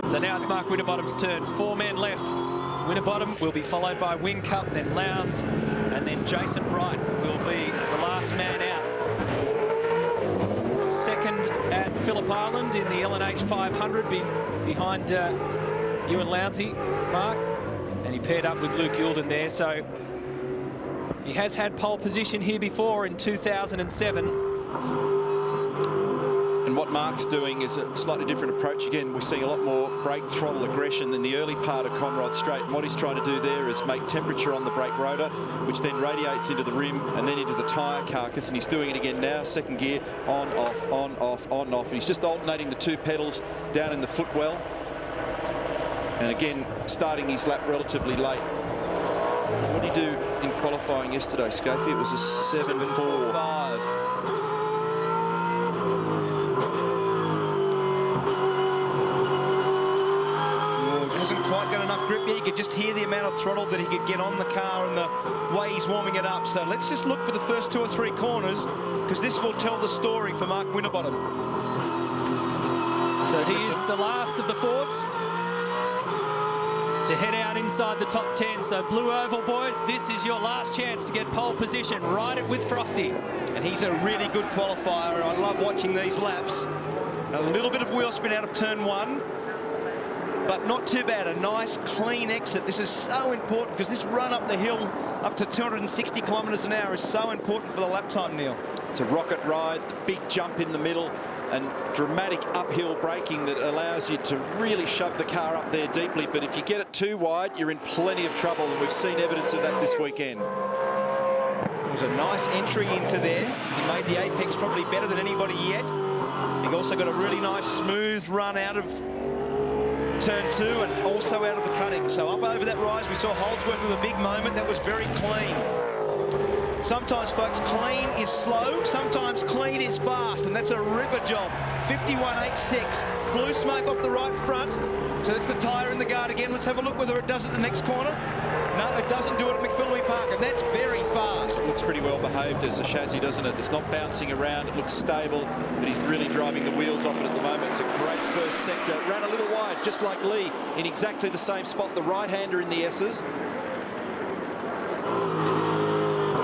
So now it's Mark Winterbottom's turn. 4 men left. Winterbottom will be followed by Whincup, then Lowndes, and then Jason Bright will be the last man out. Second at Phillip Island in the L&H 500 behind you and Lounsey, Mark. And he paired up with Luke Youlden there. So he has had pole position here before in 2007. And what Mark's doing is a slightly different approach. Again, we're seeing a lot more brake throttle aggression than the early part of Conrod Straight. And what he's trying to do there is make temperature on the brake rotor, which then radiates into the rim and then into the tyre carcass. And he's doing it again now, second gear, on, off, on, off, on, off. And he's just alternating the 2 pedals down in the footwell. And again, starting his lap relatively late. What did he do in qualifying yesterday, Skaife? It was a 7.45. Hasn't quite got enough grip yet. You could just hear the amount of throttle that he could get on the car and the way he's warming it up. So let's just look for the first 2 or 3 corners, because this will tell the story for Mark Winterbottom. So he is the last of the Fords to head out inside the top 10. So Blue Oval, boys, this is your last chance to get pole position. Ride it with Frosty. And he's a really good qualifier. I love watching these laps. A little bit of wheel spin out of turn 1. But not too bad. A nice, clean exit. This is so important, because this run up the hill up to 260 kilometres an hour is so important for the lap time, Neil. It's a rocket ride, the big jump in the middle, and dramatic uphill braking that allows you to really shove the car up there deeply. But if you get it too wide, you're in plenty of trouble, and we've seen evidence of that this weekend. It was a nice entry into there. He made the apex probably better than anybody yet. He also got a really nice, smooth run out of turn 2 and also out of the cutting. So up over that rise, we saw Holdsworth with a big moment. That was very clean. Sometimes, folks, clean is slow. Sometimes clean is fast, and that's a ripper job. 51.86. Blue smoke off the right front. So that's the tyre in the guard again. Let's have a look whether it does it the next corner. No, it doesn't do it at McConville Park, and that's very fast. It looks pretty well behaved as a chassis, doesn't it? It's not bouncing around. It looks stable, but he's really driving the wheels off it at the moment. It's a great first sector. Ran a little wide, just like Lee, in exactly the same spot. The right-hander in the S's.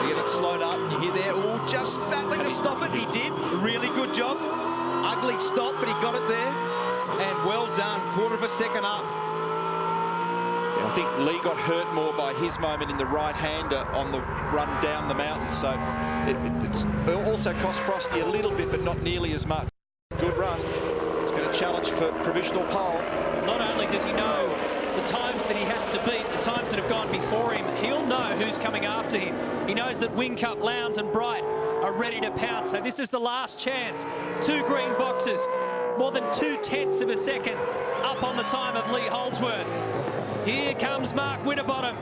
You get it slowed up. You hear there, oh, just battling to stop it. He did. Really good job. Ugly stop, but he got it there. And well done. 1/4 second up. I think Lee got hurt more by his moment in the right-hander on the run down the mountain. So it's also cost Frosty a little bit, but not nearly as much. Good run. It's going to challenge for provisional pole. Not only does he know the times that he has to beat, the times that have gone before him, he'll know who's coming after him. He knows that Whincup, Lowndes and Bright are ready to pounce. So this is the last chance. 2 green boxes, more than 2/10 of a second up on the time of Lee Holdsworth. Here comes Mark Winterbottom,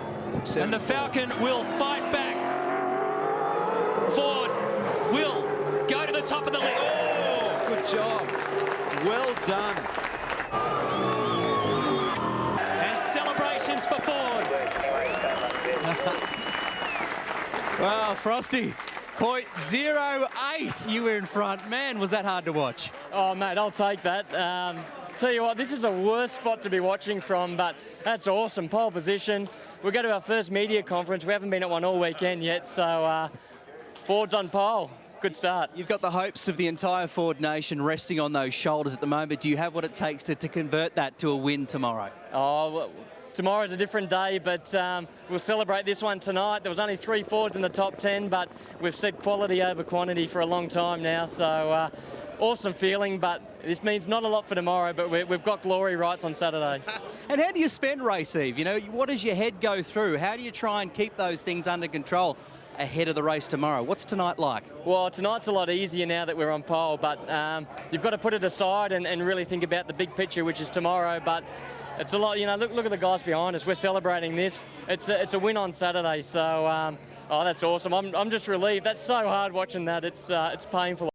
and the Falcon will fight back. Ford will go to the top of the list. Oh, good job. Well done. And celebrations for Ford. Well, Frosty, 0.08 you were in front. Man, was that hard to watch. Oh, mate, I'll take that. Tell you what, this is a worse spot to be watching from, but that's awesome. Pole position. We'll go to our first media conference. We haven't been at one all weekend yet, so Ford's on pole. Good start. You've got the hopes of the entire Ford nation resting on those shoulders at the moment. Do you have what it takes to convert that to a win tomorrow? Oh, well, tomorrow's a different day, but we'll celebrate this one tonight. There was only 3 Fords in the top 10, but we've said quality over quantity for a long time now, so awesome feeling, but this means not a lot for tomorrow, but we've got glory rights on Saturday. And how do you spend race eve? You know, what does your head go through? How do you try and keep those things under control ahead of the race tomorrow? What's tonight like? Well, tonight's a lot easier now that we're on pole, but you've got to put it aside and really think about the big picture, which is tomorrow. But it's a lot, you know, look at the guys behind us. We're celebrating this. It's a win on Saturday, so oh, that's awesome. I'm just relieved. That's so hard watching that. It's painful.